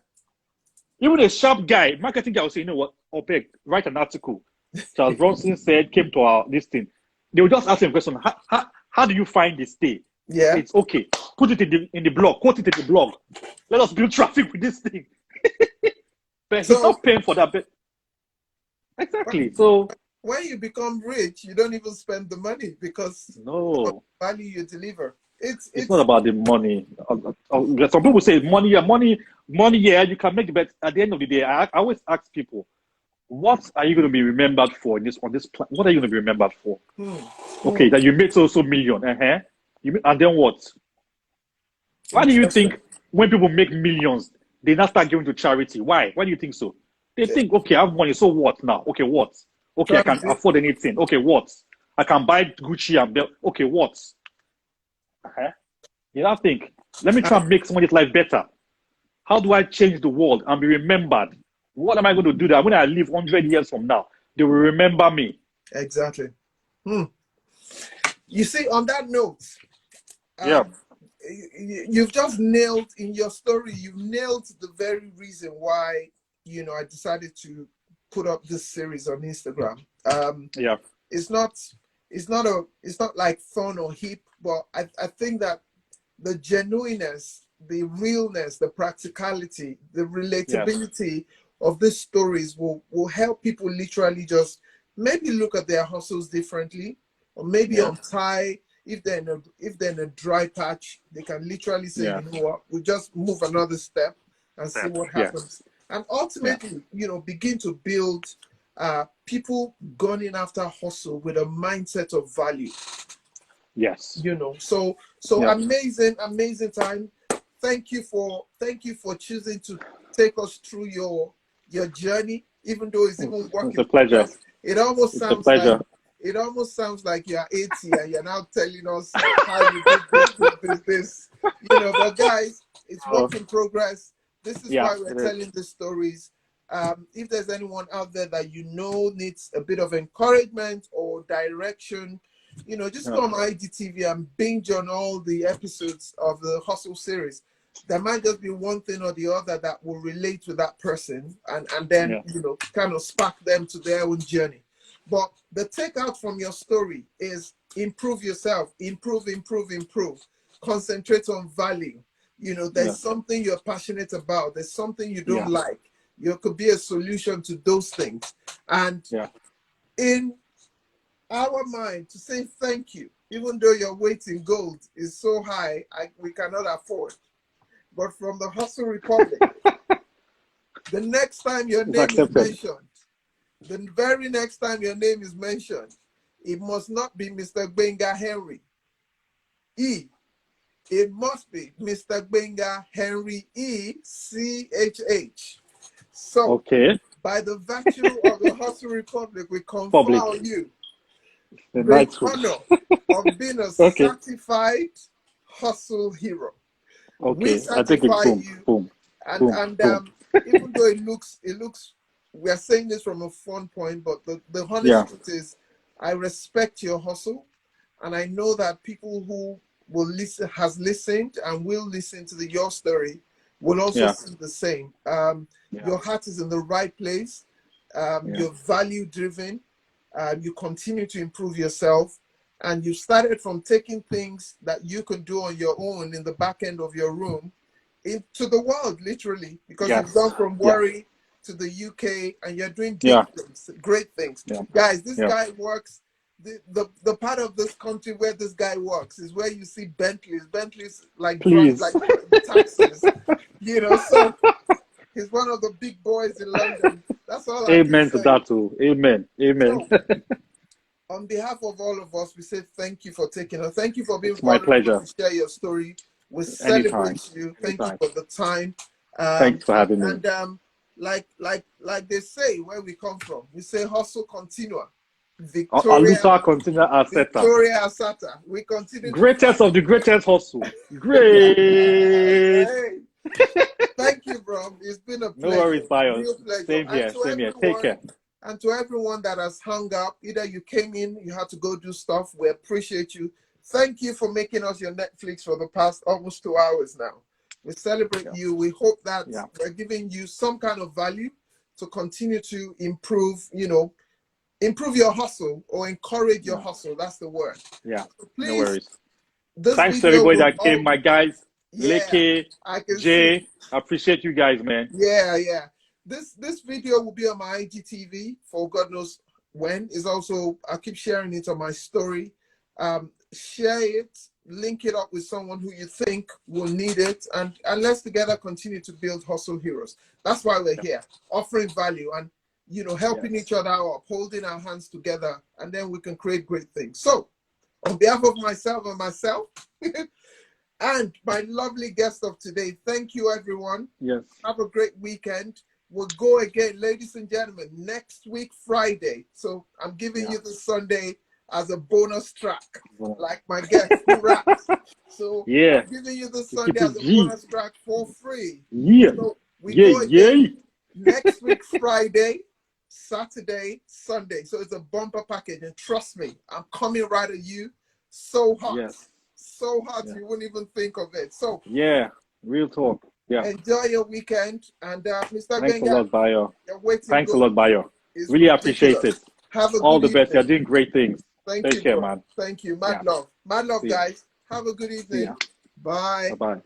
Even a sharp guy, marketing guy will say, you know what, Opec, write an article. Charles Bronson came to our this thing. They will just ask him a question, how do you find this stay? Yeah. It's okay. Put it in the blog, quote it in the blog. Let us build traffic with this thing. But he's not paying for that. But exactly. So when you become rich, you don't even spend the money because no value you deliver. It's not about the money. Some people say money, yeah, money, yeah, you can make the bet. At the end of the day, I always ask people, what are you going to be remembered for on this plan? What are you going to be remembered for? Okay, that you made so million. And then what? Why do you think when people make millions, they now start giving to charity? Why? Why do you think so? They think, okay, I have money, so what now? Okay, what? Okay, I can afford anything. Okay, what? I can buy Gucci and belt. Okay, what? You now think, let me try and make somebody's life better. How do I change the world and be remembered? What am I going to do that when I live 100 years from now? They will remember me. Exactly. You see, on that note, you've just nailed in your story, you've nailed the very reason why, I decided to put up this series on Instagram. It's not like fun or hip, but I think that the genuineness, the realness, the practicality, the relatability of these stories will help people literally just maybe look at their hustles differently, or maybe untie. If they're in a dry patch, they can literally say, you know what, we'll just move another step and see what happens. And ultimately, begin to build people gunning after hustle with a mindset of value. Yes. So amazing time. Thank you for choosing to take us through your journey, even though it's even working. It's a pleasure. It almost sounds like you're 80 and you're now telling us how you did this. But guys, it's work in progress. This is why we're telling the stories. If there's anyone out there that needs a bit of encouragement or direction, just go on IGTV and binge on all the episodes of the Hustle series. There might just be one thing or the other that will relate to that person and then, kind of spark them to their own journey. But the takeout from your story is improve yourself, improve. Concentrate on value. There's something you're passionate about. There's something you don't like. You could be a solution to those things. And in our mind, to say thank you, even though your weight in gold is so high, we cannot afford. But from the Hustle Republic, the next time your name is mentioned, the very next time your name is mentioned, it must not be Mr. Gbenga Henry E. It must be Mr. Gbenga Henry E. CHH. So, by the virtue of the Hustle Republic, we confer on you the honor of being a certified hustle hero. We certify you, and even though it looks, we are saying this from a fun point, but the honest truth is, I respect your hustle, and I know that people who has listened and will listen to your story will also see the same. Your heart is in the right place. You're value driven. You continue to improve yourself, and you started from taking things that you can do on your own in the back end of your room into the world, literally, because you've gone from worry to the UK, and you're doing big things, great things. Guys, this guy works the part of this country where this guy works is where you see Bentleys. Bentleys like Please. drive like taxis, you know. So he's one of the big boys in London. That's all I Amen can to say. that too. Amen. Amen. So, on behalf of all of us, we say thank you for taking us. Thank you for being It's my pleasure. to share your story. We celebrate you. Thank you for the time. Thanks for having me. And like they say where we come from, we say hustle continua. Victoria Asata. We continue. Greatest of the greatest hustle. Great. Hey. Thank you, bro. It's been a pleasure. No worries, Bayo. Real pleasure. Same here. Same here. Take care. And to everyone that has hung up, either you came in, you had to go do stuff. We appreciate you. Thank you for making us your Netflix for the past almost 2 hours now. We celebrate you. We hope that we're giving you some kind of value to continue to improve, improve your hustle or encourage your hustle. That's the word. Yeah. So please, no worries. Thanks to everybody that came, my guys. Leke, Jay, I appreciate you guys, man. Yeah. This video will be on my IGTV for God knows when. Is also, I keep sharing it on my story. Share it, link it up with someone who you think will need it, and let's together continue to build hustle heroes. That's why we're here, offering value and helping each other out, holding our hands together, and then we can create great things. So, on behalf of myself and my lovely guest of today, thank you, everyone. Yes. Have a great weekend. We'll go again, ladies and gentlemen, next week, Friday. So I'm giving you this Sunday as a bonus track, like my guest who raps. So I'm giving you this Sunday as a bonus track for free. So we go again next week, Friday, Saturday, Sunday. So it's a bumper package. And trust me, I'm coming right at you. So hot. Yes. So hot you wouldn't even think of it. So real talk. Enjoy your weekend, and Mr. Thanks Gbenga, a lot, Bayo. Thanks a lot, Bayo. Really appreciate it. Have a all good the best. evening. You're doing great things. Thank Take you, care, bro. man. Thank you. Mad love, guys. Have a good evening. Bye. Bye.